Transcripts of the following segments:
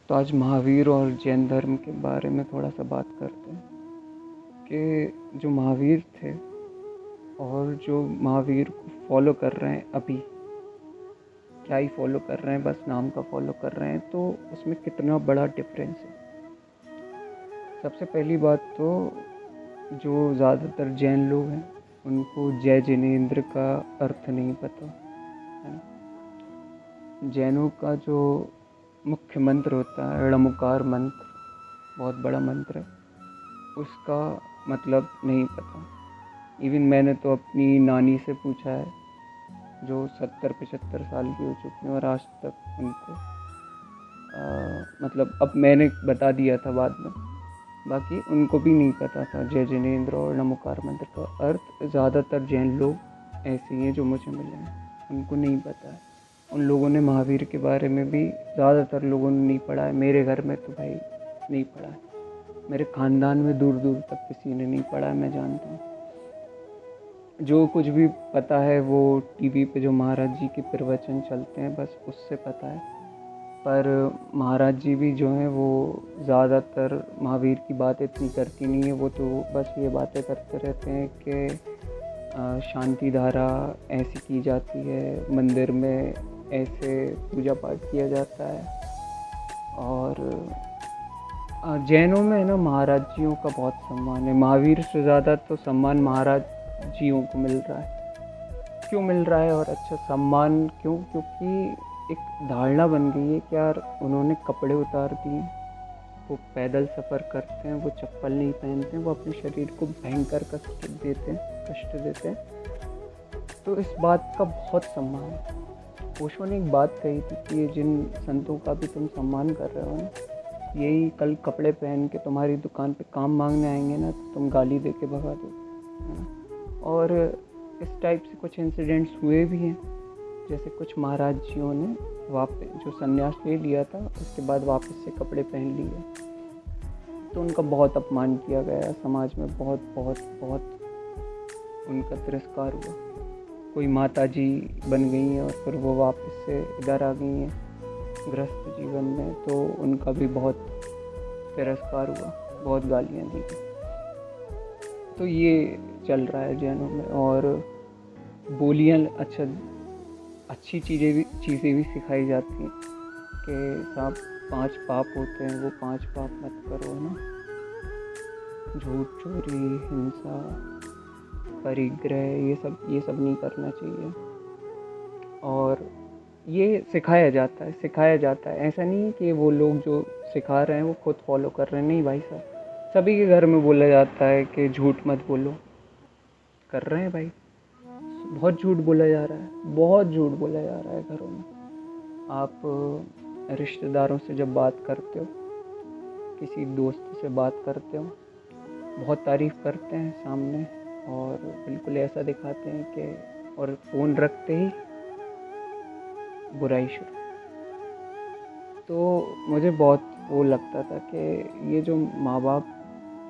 तो आज महावीर और जैन धर्म के बारे में थोड़ा सा बात करते हैं कि जो महावीर थे और जो महावीर को फॉलो कर रहे हैं अभी, क्या ही फॉलो कर रहे हैं, बस नाम का फॉलो कर रहे हैं, तो उसमें कितना बड़ा डिफरेंस है। सबसे पहली बात तो जो ज़्यादातर जैन लोग हैं उनको जय जिनेंद्र का अर्थ नहीं पता है ना। जैनों का जो मुख्य मंत्र होता है णमुकार मंत्र, बहुत बड़ा मंत्र है, उसका मतलब नहीं पता। इवन मैंने तो अपनी नानी से पूछा है जो 70-75 साल की हो चुकी हैं और आज तक उनको मतलब अब मैंने बता दिया था बाद में, बाकी उनको भी नहीं पता था जय जिनेंद्र और नमोकार मंत्र का अर्थ। ज़्यादातर जैन लोग ऐसे ही हैं जो मुझे मिले हैं, उनको नहीं पता है। उन लोगों ने महावीर के बारे में भी ज़्यादातर लोगों ने नहीं पढ़ा है। मेरे घर में तो भाई नहीं पढ़ा है, मेरे ख़ानदान में दूर दूर तक किसी ने नहीं पढ़ा है, मैं जानता हूँ। जो कुछ भी पता है वो टीवी पे जो महाराज जी के प्रवचन चलते हैं बस उससे पता है। पर महाराज जी भी जो हैं वो ज़्यादातर महावीर की बात इतनी करती नहीं है। वो तो बस ये बातें करते रहते हैं कि शांति धारा ऐसी की जाती है, मंदिर में ऐसे पूजा पाठ किया जाता है। और जैनों में ना महाराज जियों का बहुत सम्मान है। महावीर से ज़्यादा तो सम्मान महाराज जियों को मिल रहा है। क्यों मिल रहा है और अच्छा सम्मान क्यों? क्योंकि एक धारणा बन गई है कि यार उन्होंने कपड़े उतार दिए, वो पैदल सफ़र करते हैं, वो चप्पल नहीं पहनते हैं, वो अपने शरीर को भयंकर कष्ट देते हैं। तो इस बात का बहुत सम्मान है। ओशो ने एक बात कही थी कि ये जिन संतों का भी तुम सम्मान कर रहे हो ना, यही कल कपड़े पहन के तुम्हारी दुकान पे काम मांगने आएंगे ना तो तुम गाली दे के भगा दो, है ना। और इस टाइप से कुछ इंसिडेंट्स हुए भी हैं। जैसे कुछ महाराज जियों ने वापस जो संन्यास ले लिया था उसके बाद वापस से कपड़े पहन लिए, तो उनका बहुत अपमान किया गया समाज में, बहुत बहुत बहुत उनका तिरस्कार हुआ। कोई माता जी बन गई हैं और फिर वो वापस से इधर आ गई हैं गृहस्थ जीवन में, तो उनका भी बहुत तिरस्कार हुआ, बहुत गालियाँ दी गई। तो ये चल रहा है जैनों में। और बोलियाँ अच्छी चीज़ें भी सिखाई जाती हैं कि साहब 5 पाप होते हैं, वो 5 पाप मत करो ना, झूठ, चोरी, हिंसा, परिग्रह, ये सब नहीं करना चाहिए। और ये सिखाया जाता है। ऐसा नहीं है कि वो लोग जो सिखा रहे हैं वो खुद फॉलो कर रहे हैं, नहीं भाई साहब, सभी के घर में बोला जाता है कि झूठ मत बोलो, कर रहे हैं भाई। बहुत झूठ बोला जा रहा है घरों में। आप रिश्तेदारों से जब बात करते हो, किसी दोस्त से बात करते हो, बहुत तारीफ़ करते हैं सामने और बिल्कुल ऐसा दिखाते हैं कि, और फ़ोन रखते ही बुराई शुरू। तो मुझे बहुत वो लगता था कि ये जो माँ बाप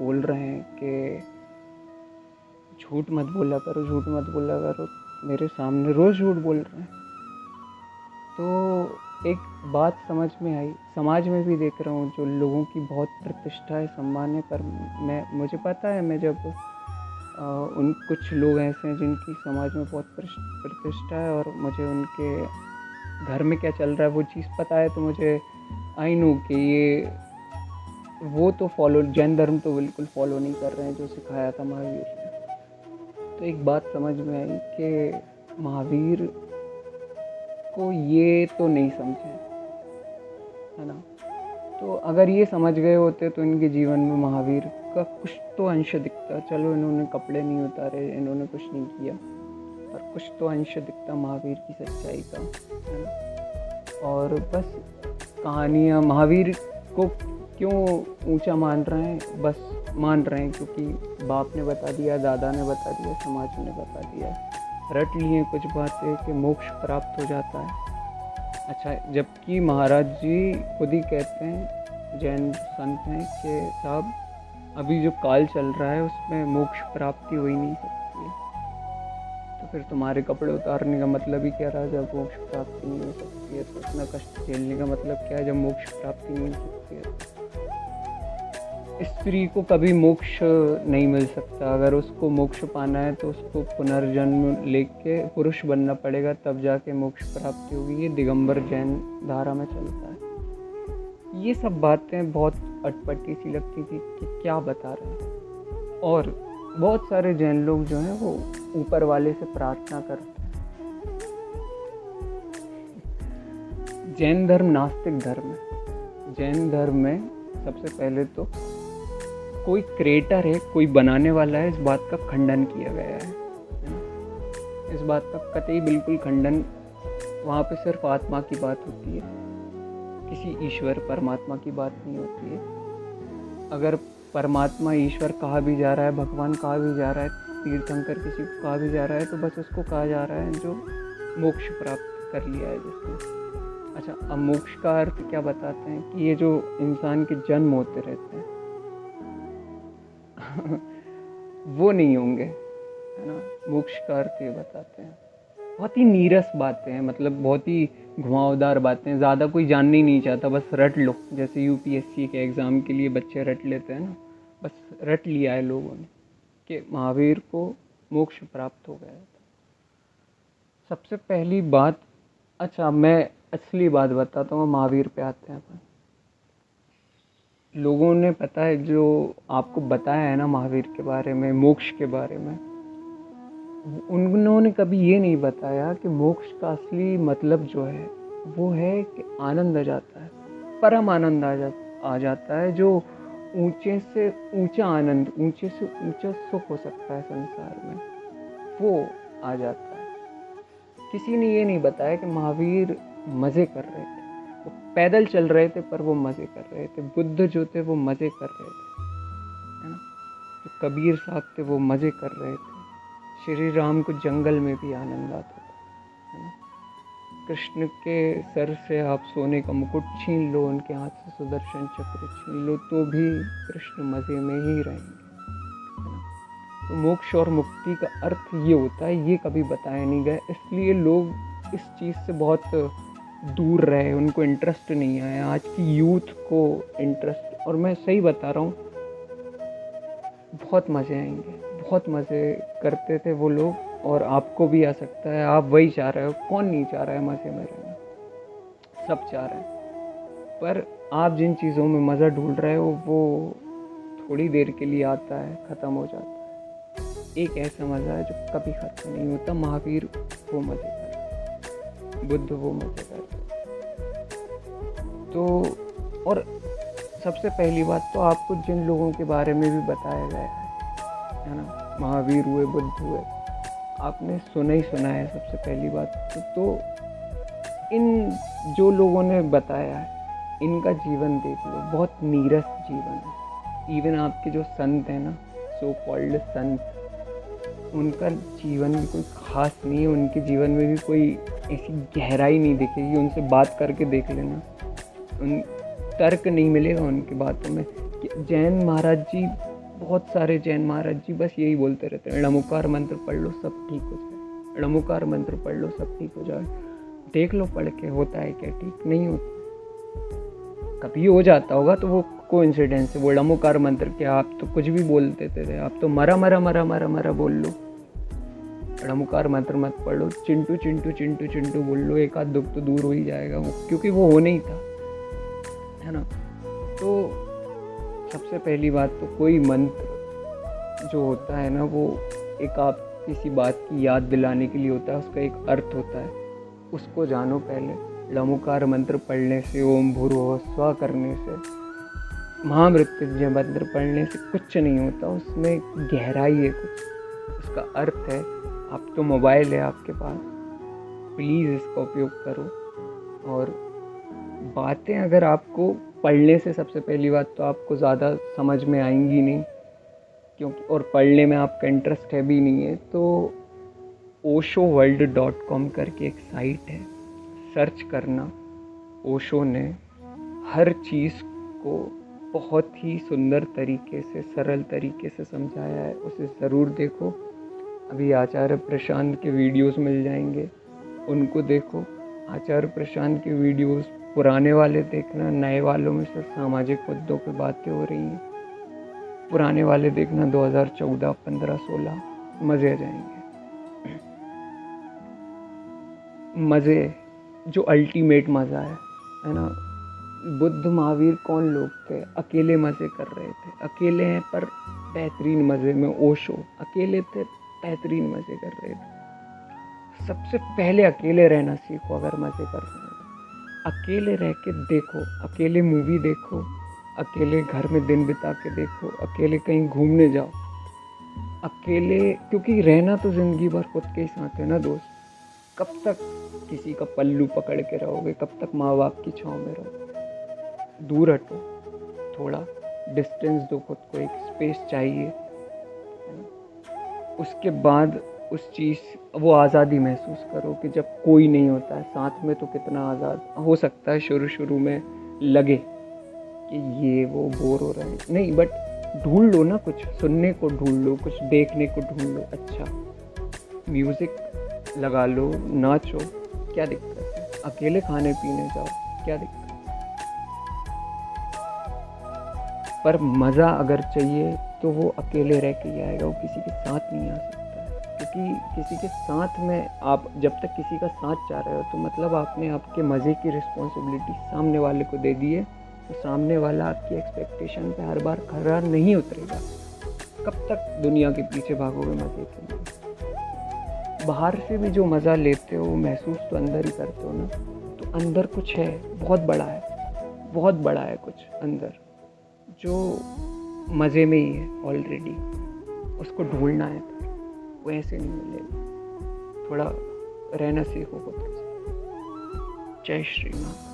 बोल रहे हैं कि झूठ मत बोला करो, मेरे सामने रोज़ झूठ बोल रहे हैं। तो एक बात समझ में आई, समाज में भी देख रहा हूँ जो लोगों की बहुत प्रतिष्ठा है, सम्मान है, पर मुझे पता है, मैं जब उन कुछ लोग ऐसे हैं जिनकी समाज में बहुत प्रतिष्ठा है और मुझे उनके घर में क्या चल रहा है वो चीज़ पता है, तो मुझे आई नो कि ये वो तो जैन धर्म तो बिल्कुल फॉलो नहीं कर रहे हैं जो सिखाया था महावीर ने। तो एक बात समझ में आई कि महावीर को ये तो नहीं समझे, है ना। तो अगर ये समझ गए होते तो इनके जीवन में महावीर का कुछ तो अंश दिखता। चलो इन्होंने कपड़े नहीं उतारे, इन्होंने कुछ नहीं किया, पर कुछ तो अंश दिखता महावीर की सच्चाई का, है ना। और बस कहानियाँ महावीर को क्यों ऊंचा मान रहे हैं, बस मान रहे हैं क्योंकि बाप ने बता दिया, दादा ने बता दिया, समाज ने बता दिया, रट लिए कुछ बातें कि मोक्ष प्राप्त हो जाता है। अच्छा, जबकि महाराज जी खुद ही कहते हैं, जैन संत हैं, कि साहब अभी जो काल चल रहा है उसमें मोक्ष प्राप्ति हो ही नहीं सकती है। तो फिर तुम्हारे कपड़े उतारने का मतलब ही क्या रहा जब मोक्ष प्राप्ति नहीं हो सकती है? तो इतना कष्ट झेलने का मतलब क्या है जब मोक्ष प्राप्ति नहीं हो सकती है? स्त्री को कभी मोक्ष नहीं मिल सकता। अगर उसको मोक्ष पाना है तो उसको पुनर्जन्म लेके पुरुष बनना पड़ेगा, तब जाके मोक्ष प्राप्ति होगी। ये दिगंबर जैन धारा में चलता है। ये सब बातें बहुत अटपटी सी लगती थी कि क्या बता रहे हैं। और बहुत सारे जैन लोग जो हैं वो ऊपर वाले से प्रार्थना करते हैं। जैन धर्म नास्तिक धर्म है। जैन धर्म में सबसे पहले तो कोई क्रिएटर है, कोई बनाने वाला है, इस बात का खंडन किया गया है ना। इस बात का कतई बिल्कुल खंडन, वहाँ पे सिर्फ आत्मा की बात होती है, किसी ईश्वर परमात्मा की बात नहीं होती है। अगर परमात्मा ईश्वर कहा भी जा रहा है, भगवान कहा भी जा रहा है, तीर्थंकर किसी को कहा भी जा रहा है, तो बस उसको कहा जा रहा है जो मोक्ष प्राप्त कर लिया है जिसने। अच्छा, अब मोक्ष का अर्थ क्या बताते हैं कि ये जो इंसान के जन्म होते रहते हैं वो नहीं होंगे, है ना। मोक्ष का अर्थ ये बताते हैं। बहुत ही नीरस बातें हैं, मतलब बहुत ही घुमावदार बातें, ज़्यादा कोई जानना ही नहीं चाहता, बस रट लो। जैसे यूपीएससी के एग्ज़ाम के लिए बच्चे रट लेते हैं ना, बस रट लिया है लोगों ने कि महावीर को मोक्ष प्राप्त हो गया था। सबसे पहली बात, अच्छा मैं असली बात बताता हूँ, महावीर पे आते हैं अपन। लोगों ने पता है जो आपको बताया है ना महावीर के बारे में, मोक्ष के बारे में, उन्होंने कभी ये नहीं बताया कि मोक्ष का असली मतलब जो है वो है कि आनंद आ जाता है, परम आनंद आ जाता है, जो ऊंचे से ऊंचा आनंद, ऊंचे से ऊंचा सुख हो सकता है संसार में, वो आ जाता है। किसी ने ये नहीं बताया कि महावीर मज़े कर रहे थे, वो पैदल चल रहे थे पर वो मज़े कर रहे थे। बुद्ध जो थे वो मज़े कर रहे थे, है ना। जो कबीर साहब थे वो मज़े कर रहे थे। श्री राम को जंगल में भी आनंद आता था, है ना। कृष्ण के सर से आप सोने का मुकुट छीन लो, उनके हाथ से सुदर्शन चक्र छीन लो, तो भी कृष्ण मज़े में ही रहेंगे, है ना। तो मोक्ष और मुक्ति का अर्थ ये होता है, ये कभी बताया नहीं गया, इसलिए लोग इस चीज़ से बहुत दूर रहे, उनको इंटरेस्ट नहीं आया। आज की यूथ को इंटरेस्ट, और मैं सही बता रहा हूँ, बहुत मज़े आएंगे, बहुत मज़े करते थे वो लोग, और आपको भी आ सकता है। आप वही चाह रहे हो, कौन नहीं चाह रहा है मज़े में रहना, सब चाह रहे हैं। पर आप जिन चीज़ों में मज़ा ढूंढ रहे हो वो थोड़ी देर के लिए आता है, ख़त्म हो जाता है। एक ऐसा मज़ा है जो कभी ख़त्म नहीं होता। महावीर वो मज़े करते, बुद्ध वो मज़े करते। तो और सबसे पहली बात तो आपको जिन लोगों के बारे में भी बताया गया है ना, महावीर हुए, बुद्ध हुए, आपने सुना ही सुना है सबसे पहली बात तो इन जो लोगों ने बताया है इनका जीवन देख लो, बहुत नीरस जीवन है। इवन आपके जो संत हैं ना, सो कॉल्ड संत, उनका जीवन भी कोई ख़ास नहीं है। उनके जीवन में भी कोई ऐसी गहराई नहीं दिखेगी। उनसे बात करके देख लेना, उन तर्क नहीं मिलेगा उनकी बातों में। जैन महाराज जी, बहुत सारे जैन महाराज जी बस यही बोलते रहते हैं, णमुकार मंत्र पढ़ लो सब ठीक हो जाए, णमुकार मंत्र पढ़ लो सब ठीक हो जाए। देख लो पढ़ के होता है क्या? ठीक नहीं होता। कभी हो जाता होगा तो वो कोइंसिडेंस है। वो णमुकार मंत्र क्या, आप तो कुछ भी बोल देते थे, आप तो मरा मरा मरा मरा मरा बोल लो, णमुकार मंत्र मत पढ़ लो, चिंटू चिंटू चिंटू चिंटू बोल लो, एक आध दुख तो दूर हो ही जाएगा वो, क्योंकि वो होने ही था, है ना। तो सबसे पहली बात तो कोई मंत्र जो होता है ना, वो एक आप किसी बात की याद दिलाने के लिए होता है, उसका एक अर्थ होता है, उसको जानो पहले। णमुकार मंत्र पढ़ने से, ओम भूर्भुवः स्वः करने से, महामृत्युंजय मंत्र पढ़ने से कुछ नहीं होता, उसमें गहराई है कुछ, उसका अर्थ है। आप तो मोबाइल है आपके पास, प्लीज़ इसका उपयोग करो। और बातें अगर आपको पढ़ने से, सबसे पहली बात तो आपको ज़्यादा समझ में आएंगी नहीं, क्योंकि और पढ़ने में आपका इंटरेस्ट है भी नहीं है, तो oshoworld.com करके एक साइट है, सर्च करना। ओशो ने हर चीज़ को बहुत ही सुंदर तरीके से, सरल तरीके से समझाया है, उसे ज़रूर देखो। अभी आचार्य प्रशांत के वीडियोस मिल जाएंगे, उनको देखो। आचार्य प्रशांत के वीडियोस पुराने वाले देखना, नए वालों में सिर्फ सामाजिक मुद्दों पे बातें हो रही हैं। पुराने वाले देखना 2014, 15, 16, मज़े आ जाएंगे। मज़े जो अल्टीमेट मज़ा है ना। बुद्ध महावीर कौन लोग थे? अकेले मज़े कर रहे थे। अकेले हैं पर बेहतरीन मज़े में। ओशो अकेले थे, बेहतरीन मज़े कर रहे थे। सबसे पहले अकेले रहना सीखो अगर मज़े कर रहे हो। अकेले रह के देखो, अकेले मूवी देखो, अकेले घर में दिन बिता के देखो, अकेले कहीं घूमने जाओ, अकेले। क्योंकि रहना तो ज़िंदगी भर खुद के ही साथ है ना दोस्त। कब तक किसी का पल्लू पकड़ के रहोगे? कब तक माँ बाप की छाँव में रहोगे? दूर हटो, थोड़ा डिस्टेंस दो खुद को, एक स्पेस चाहिए। उसके बाद उस चीज़, वो आज़ादी महसूस करो कि जब कोई नहीं होता है साथ में तो कितना आज़ाद हो सकता है। शुरू शुरू में लगे कि ये वो बोर हो रहे हैं, नहीं, बट ढूंढ लो ना, कुछ सुनने को ढूंढ लो, कुछ देखने को ढूंढ लो। अच्छा म्यूज़िक लगा लो, नाचो, क्या दिक्कत है? अकेले खाने पीने जाओ, क्या दिक्कत? पर मज़ा अगर चाहिए तो वो अकेले रह के ही आएगा, वो किसी के साथ नहीं आ सकता है। क्योंकि किसी के साथ में आप जब तक किसी का साथ चाह रहे हो तो मतलब आपने आपके मज़े की रिस्पॉन्सिबिलिटी सामने वाले को दे दी है। तो सामने वाला आपकी एक्सपेक्टेशन पे हर बार खरा नहीं उतरेगा। कब तक दुनिया के पीछे भागोगे मज़े के लिए? बाहर से भी जो मज़ा लेते हो महसूस तो अंदर ही करते हो ना। तो अंदर कुछ है, बहुत बड़ा है, बहुत बड़ा है कुछ अंदर, जो मज़े में ही है ऑलरेडी। उसको ढूंढना है, वो ऐसे नहीं मिलेगा। थोड़ा रहना सीखो खुद के साथ। जय श्री राम।